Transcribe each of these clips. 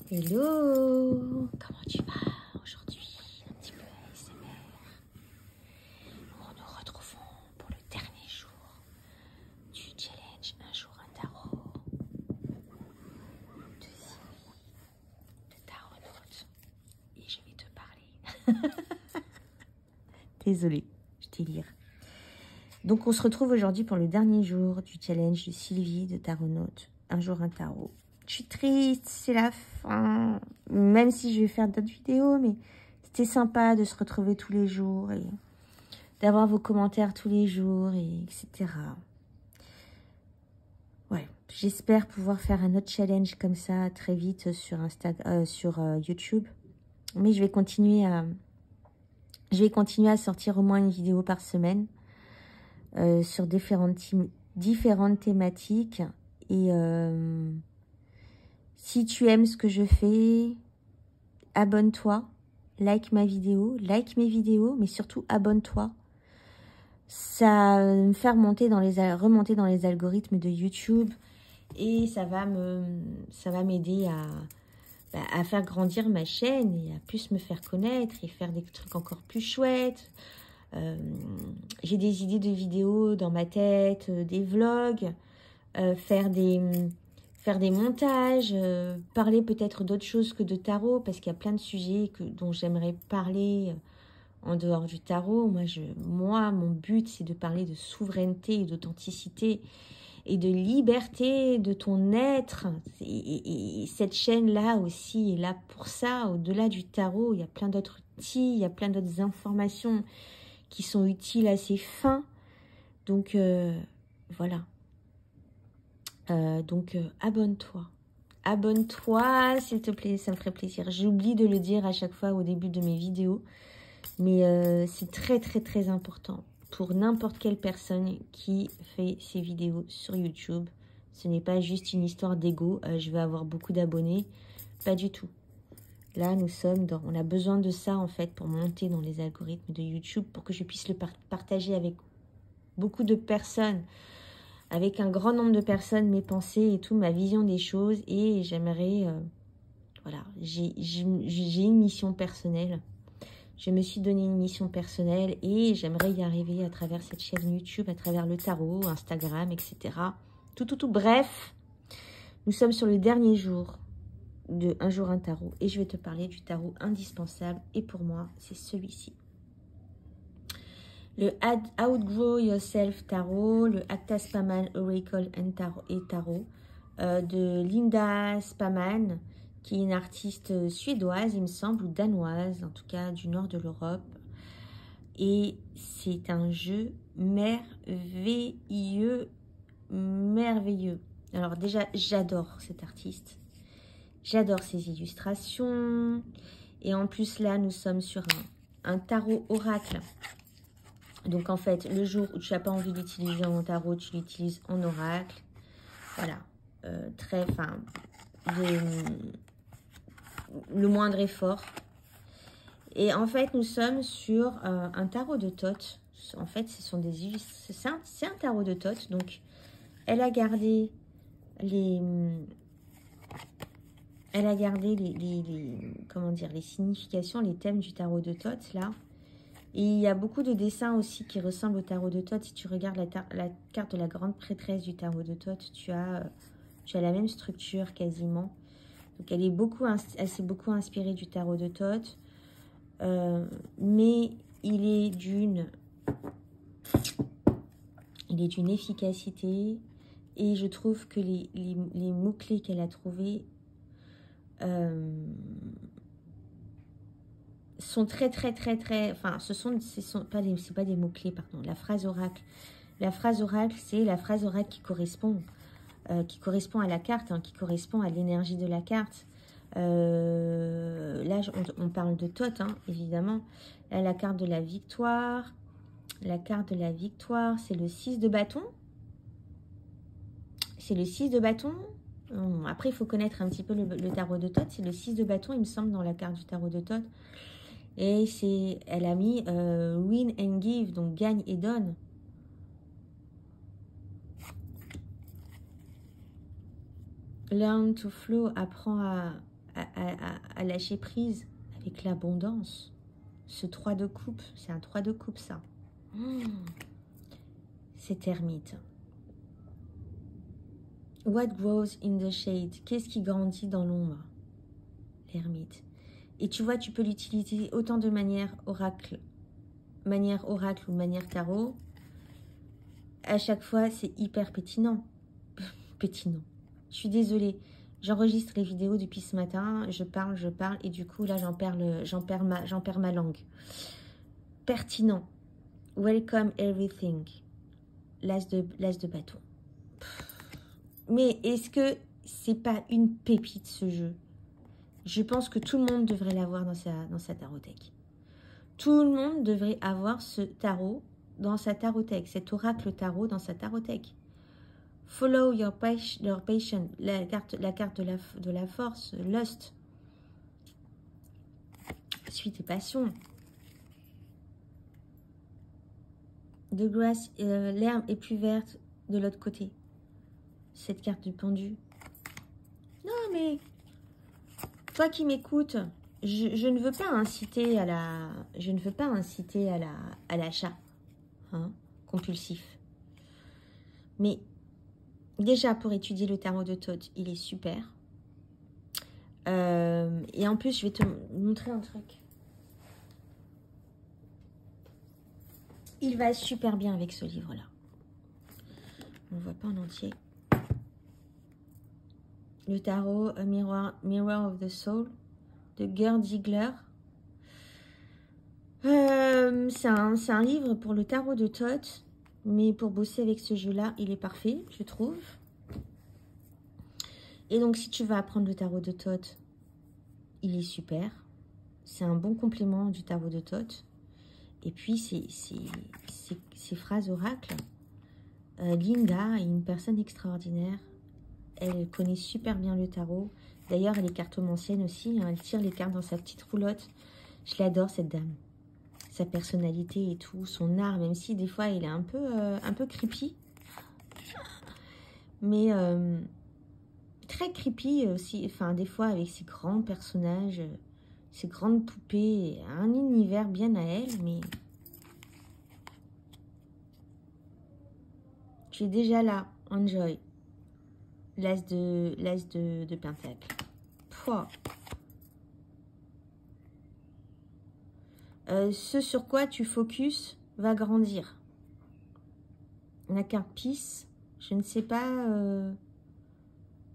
Hello, comment tu vas aujourd'hui? Un petit peu ASMR. Nous nous retrouvons pour le dernier jour du challenge Un jour un tarot de Sylvie de Taronote. Et je vais te parler. Désolée, je délire. Donc on se retrouve aujourd'hui pour le dernier jour du challenge de Sylvie de Taronote. Un jour un tarot. Je suis triste, c'est la fin. Même si je vais faire d'autres vidéos, mais c'était sympa de se retrouver tous les jours et d'avoir vos commentaires tous les jours, et etc. Ouais, j'espère pouvoir faire un autre challenge comme ça très vite sur YouTube. Mais je vais continuer à sortir au moins une vidéo par semaine sur différentes thématiques. Et si tu aimes ce que je fais, abonne-toi, like mes vidéos, mais surtout abonne-toi. Ça va me faire remonter dans les algorithmes de YouTube et ça va m'aider à faire grandir ma chaîne et à plus me faire connaître et faire des trucs encore plus chouettes. J'ai des idées de vidéos dans ma tête, des vlogs, faire des montages, parler peut-être d'autres choses que de tarot, parce qu'il y a plein de sujets dont j'aimerais parler en dehors du tarot. Moi, mon but, c'est de parler de souveraineté et d'authenticité et de liberté de ton être. Et cette chaîne-là aussi est là pour ça. Au-delà du tarot, il y a plein d'autres outils, il y a plein d'autres informations qui sont utiles à ces fins. Donc, voilà. Abonne-toi. Abonne-toi, s'il te plaît, ça me ferait plaisir. J'oublie de le dire à chaque fois au début de mes vidéos, mais c'est très, très, très important pour n'importe quelle personne qui fait ses vidéos sur YouTube. Ce n'est pas juste une histoire d'ego, je vais avoir beaucoup d'abonnés, pas du tout. Là, on a besoin de ça, en fait, pour monter dans les algorithmes de YouTube, pour que je puisse le partager avec beaucoup de personnes, avec un grand nombre de personnes, mes pensées et tout, ma vision des choses. Et j'aimerais, voilà, j'ai une mission personnelle. Je me suis donné une mission personnelle et j'aimerais y arriver à travers cette chaîne YouTube, à travers le tarot, Instagram, etc. Bref, nous sommes sur le dernier jour de Un jour un tarot et je vais te parler du tarot indispensable. Et pour moi, c'est celui-ci. Le Outgrow Yourself Tarot, le Acta Spaman Oracle et Tarot de Linda Spaman, qui est une artiste suédoise, il me semble, ou danoise, en tout cas du nord de l'Europe. Et c'est un jeu merveilleux, merveilleux. Alors déjà, j'adore cet artiste. J'adore ses illustrations. Et en plus, là, nous sommes sur un tarot oracle. Donc, en fait, le jour où tu n'as pas envie d'utiliser en tarot, tu l'utilises en oracle. Voilà. Le moindre effort. Et en fait, nous sommes sur un tarot de Thoth. En fait, c'est un tarot de Thoth. Donc, elle a gardé les significations, les thèmes du tarot de Thoth, là. Et il y a beaucoup de dessins aussi qui ressemblent au tarot de Thoth. Si tu regardes la carte de la grande prêtresse du tarot de Thoth, tu as la même structure quasiment. Donc elle s'est beaucoup inspirée du tarot de Thoth. Mais il est d'une efficacité. Et je trouve que les mots-clés qu'elle a trouvés sont très, enfin, c'est pas des mots-clés, pardon. La phrase oracle, c'est la phrase oracle qui correspond à la carte, hein, qui correspond à l'énergie de la carte. Là, on parle de Thoth, hein, évidemment. Là, la carte de la victoire. La carte de la victoire, c'est le 6 de bâton. C'est le 6 de bâton. Après, il faut connaître un petit peu le tarot de Thoth. C'est le 6 de bâton, il me semble, dans la carte du tarot de Thoth. Et elle a mis win and give, donc gagne et donne. Learn to flow, apprends à lâcher prise avec l'abondance. Ce 3 de coupe, c'est un 3 de coupe ça. C'est ermite. What grows in the shade? Qu'est-ce qui grandit dans l'ombre? L'ermite. Et tu vois, tu peux l'utiliser autant de manière oracle ou manière tarot. À chaque fois, c'est hyper pétinant. Pétinant. Je suis désolée. J'enregistre les vidéos depuis ce matin. Je parle, et du coup, là, j'en perds ma langue. Pertinent. Welcome everything. L'as de bâton. Mais est-ce que c'est pas une pépite, ce jeu? Je pense que tout le monde devrait l'avoir dans sa tarothèque. Tout le monde devrait avoir ce tarot dans sa tarothèque, cet oracle tarot dans sa tarothèque. Follow your passion, la carte de la force, lust. Suis tes passions. The grass, l'herbe est plus verte de l'autre côté. Cette carte du pendu. Non mais, toi qui m'écoutes, je ne veux pas inciter à l'achat compulsif. Mais déjà, pour étudier le tarot de Thoth, il est super. Et en plus, je vais te montrer un truc. Il va super bien avec ce livre-là. On ne voit pas en entier. Le tarot Mirror of the Soul de Gerd Ziegler. C'est un livre pour le tarot de Thoth, mais pour bosser avec ce jeu-là, il est parfait, je trouve. Et donc, si tu vas apprendre le tarot de Thoth, il est super. C'est un bon complément du tarot de Thoth. Et puis, ces phrases oracles. Linda est une personne extraordinaire. Elle connaît super bien le tarot. D'ailleurs, elle est cartomancienne aussi. Elle tire les cartes dans sa petite roulotte. Je l'adore, cette dame. Sa personnalité et tout, son art, même si des fois, il est un peu creepy. Mais très creepy aussi. Enfin, des fois, avec ses grands personnages, ses grandes poupées, un univers bien à elle, mais... Tu es déjà là, enjoy. L'as de pentacle. Pouah. Ce sur quoi tu focus va grandir. La carte Peace, je ne sais pas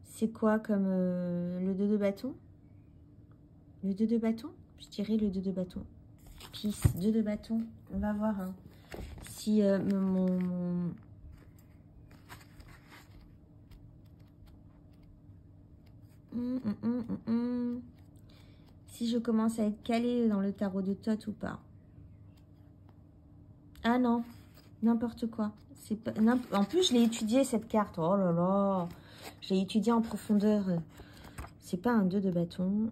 c'est quoi comme le 2 de bâton. Le 2 de bâton, je dirais le 2 de bâton. Peace, 2 de bâton. On va voir hein, si mon... Si je commence à être calée dans le tarot de Thoth ou pas. Ah non, n'importe quoi. Pas, en plus, je l'ai étudié cette carte. Oh là là, je l'ai étudié en profondeur. C'est pas un 2 de bâton.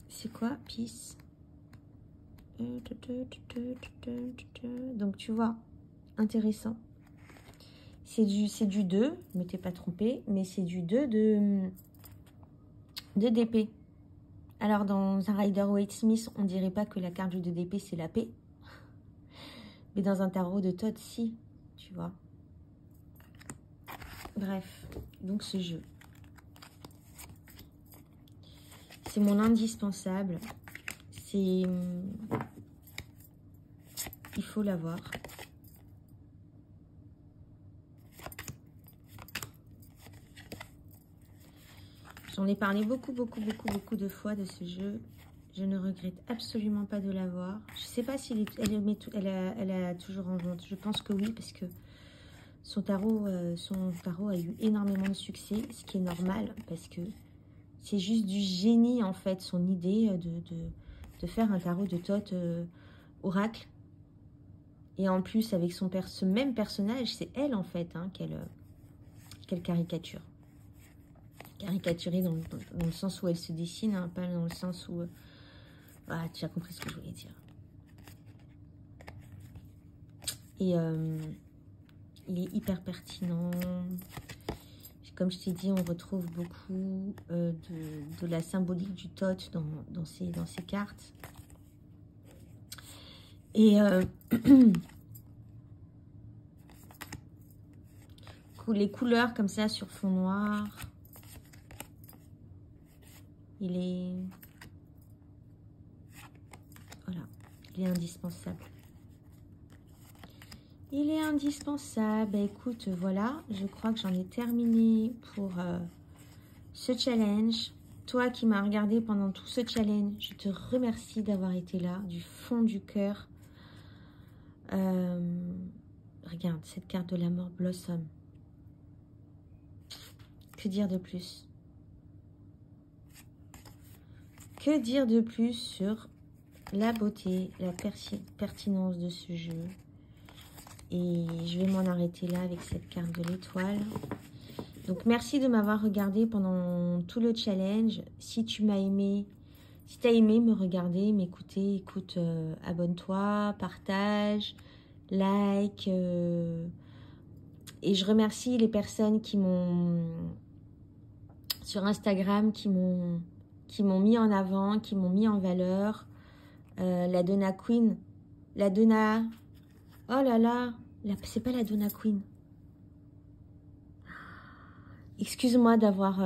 C'est quoi, Peace? Donc, tu vois, intéressant. C'est du 2, ne t'ai pas trompé, mais c'est du 2 de d'épée. Alors, dans un Rider-Waite-Smith, on dirait pas que la carte du 2 d'épée, c'est la paix. Mais dans un tarot de Thoth, si, tu vois. Bref, donc ce jeu. C'est mon indispensable. C'est... Il faut l'avoir. J'en ai parlé beaucoup de fois de ce jeu. Je ne regrette absolument pas de l'avoir. Je ne sais pas si elle a toujours en vente. Je pense que oui, parce que son tarot a eu énormément de succès, ce qui est normal, parce que c'est juste du génie, en fait, son idée de faire un tarot de Thoth oracle. Et en plus, avec ce même personnage, c'est elle, en fait, hein, qu'elle caricature. Caricaturée dans le sens où elle se dessine, hein, pas dans le sens où... Ah, tu as compris ce que je voulais dire. Et il est hyper pertinent. comme je t'ai dit, on retrouve beaucoup de la symbolique du Thoth dans ces cartes. Et les couleurs comme ça sur fond noir, il est indispensable. Il est indispensable. Bah, écoute, voilà, je crois que j'en ai terminé pour ce challenge. Toi qui m'as regardé pendant tout ce challenge, je te remercie d'avoir été là, du fond du cœur. Regarde, cette carte de la mort, Blossom. Que dire de plus? Que dire de plus sur la beauté, la pertinence de ce jeu? Et je vais m'en arrêter là avec cette carte de l'étoile. Donc, merci de m'avoir regardé pendant tout le challenge. Si tu m'as aimé, si tu as aimé me regarder, m'écouter, écoute, abonne-toi, partage, like. Et je remercie les personnes qui m'ont, sur Instagram, qui m'ont mis en avant, qui m'ont mis en valeur. La Donna Queen, la Donna... Oh là là, c'est pas la Donna Queen. Excuse-moi d'avoir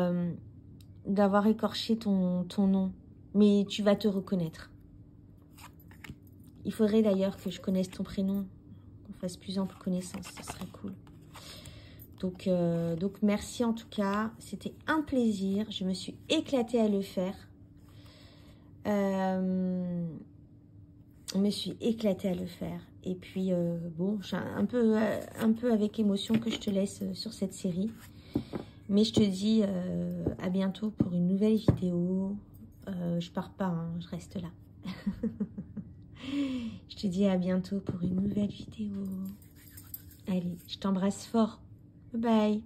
écorché ton nom, mais tu vas te reconnaître. Il faudrait d'ailleurs que je connaisse ton prénom, qu'on fasse plus ample connaissance, ce serait cool. Donc merci en tout cas, c'était un plaisir, je me suis éclatée à le faire. Je me suis éclatée à le faire. Et puis, bon, j'ai un peu avec émotion que je te laisse sur cette série. Mais je te dis à bientôt pour une nouvelle vidéo. Je pars pas, hein, je reste là. Je te dis à bientôt pour une nouvelle vidéo. Allez, je t'embrasse fort. Bye bye.